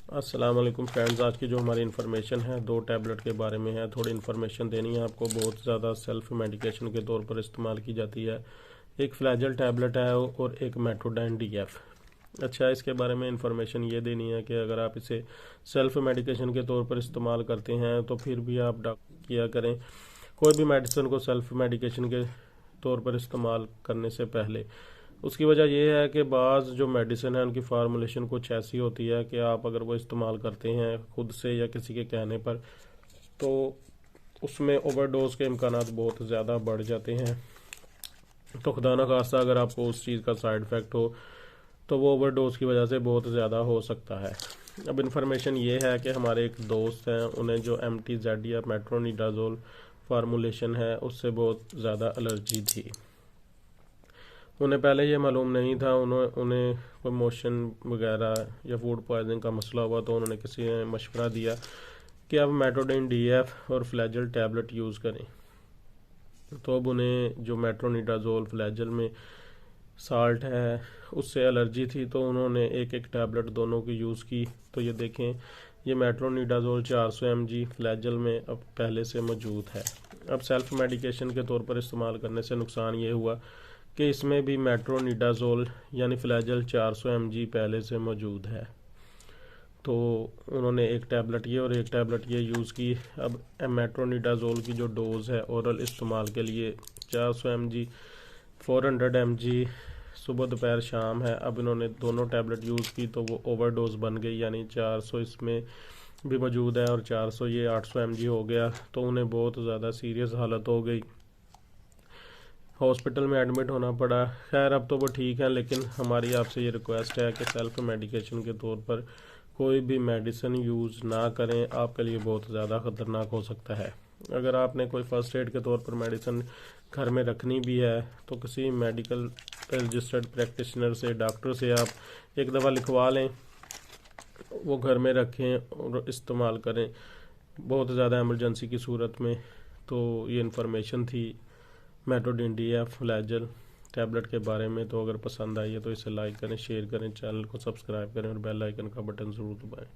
السلام علیکم فرینڈز، آج کی جو ہماری انفارمیشن ہے 2 ٹیبلٹ کے بارے میں ہے۔ تھوڑی انفارمیشن دینی ہے آپ کو، بہت زیادہ سیلف میڈیکیشن کے طور پر استعمال کی جاتی ہے۔ ایک فلیجل ٹیبلٹ ہے اور ایک میٹروڈین ڈی ایف۔ اچھا، اس کے بارے میں انفارمیشن یہ دینی ہے کہ اگر آپ اسے سیلف میڈیکیشن کے طور پر استعمال کرتے ہیں تو پھر بھی آپ ڈاکٹر کیا کریں کوئی بھی میڈیسن کو سیلف میڈیکیشن کے طور پر استعمال کرنے سے پہلے۔ اس کی وجہ یہ ہے کہ بعض جو میڈیسن ہیں ان کی فارمولیشن کچھ ایسی ہوتی ہے کہ آپ اگر وہ استعمال کرتے ہیں خود سے یا کسی کے کہنے پر تو اس میں اوور ڈوز کے امکانات بہت زیادہ بڑھ جاتے ہیں، تو خدا نخواستہ اگر آپ کو اس چیز کا سائیڈ افیکٹ ہو تو وہ اوور ڈوز کی وجہ سے بہت زیادہ ہو سکتا ہے۔ اب انفارمیشن یہ ہے کہ ہمارے ایک دوست ہیں، انہیں جو MTZ یا میٹرونیڈازول فارمولیشن ہے اس سے بہت زیادہ الرجی تھی۔ انہیں پہلے یہ معلوم نہیں تھا، انہیں کوئی موشن وغیرہ یا فوڈ پوائزنگ کا مسئلہ ہوا تو انہوں نے کسی نے مشورہ دیا کہ اب میٹروڈین ڈی ایف اور فلیجل ٹیبلٹ یوز کریں۔ تو اب انہیں جو میٹرونیڈازول فلیجل میں سالٹ ہے اس سے الرجی تھی، تو انہوں نے ایک ٹیبلٹ دونوں کی یوز کی۔ تو یہ دیکھیں، یہ میٹرونیڈازول 400 mg فلیجل میں اب پہلے سے موجود ہے۔ اب سیلف میڈیکیشن کے طور پر استعمال کرنے سے نقصان یہ ہوا کہ اس میں بھی میٹرونیڈازول یعنی فلیجل 400 mg پہلے سے موجود ہے، تو انہوں نے ایک ٹیبلٹ یہ اور ایک ٹیبلٹ یہ یوز کی۔ اب میٹرونیڈازول کی جو ڈوز ہے اورل استعمال کے لیے 400 mg 400 mg صبح دوپہر شام ہے۔ اب انہوں نے دونوں ٹیبلٹ یوز کی تو وہ اوور ڈوز بن گئی، یعنی 400 اس میں بھی موجود ہے اور 400 یہ 800 mg ہو گیا، تو انہیں بہت زیادہ سیریس حالت ہو گئی، ہاسپٹل میں ایڈمٹ ہونا پڑا۔ خیر اب تو وہ ٹھیک ہے، لیکن ہماری آپ سے یہ ریکویسٹ ہے کہ سیلف میڈیکیشن کے طور پر کوئی بھی میڈیسن یوز نہ کریں، آپ کے لیے بہت زیادہ خطرناک ہو سکتا ہے۔ اگر آپ نے کوئی فرسٹ ایڈ کے طور پر میڈیسن گھر میں رکھنی بھی ہے تو کسی میڈیکل رجسٹرڈ پریکٹیشنر سے، ڈاکٹر سے آپ ایک دفعہ لکھوا لیں، وہ گھر میں رکھیں اور استعمال کریں بہت زیادہ ایمرجنسی کی صورت میں۔ تو یہ انفارمیشن تھی میٹروڈین ڈی ایف فلیجل ٹیبلٹ کے بارے میں۔ تو اگر پسند آئی ہے تو اسے لائک کریں، شیئر کریں، چینل کو سبسکرائب کریں اور بیل آئیکن کا بٹن ضرور دبائیں۔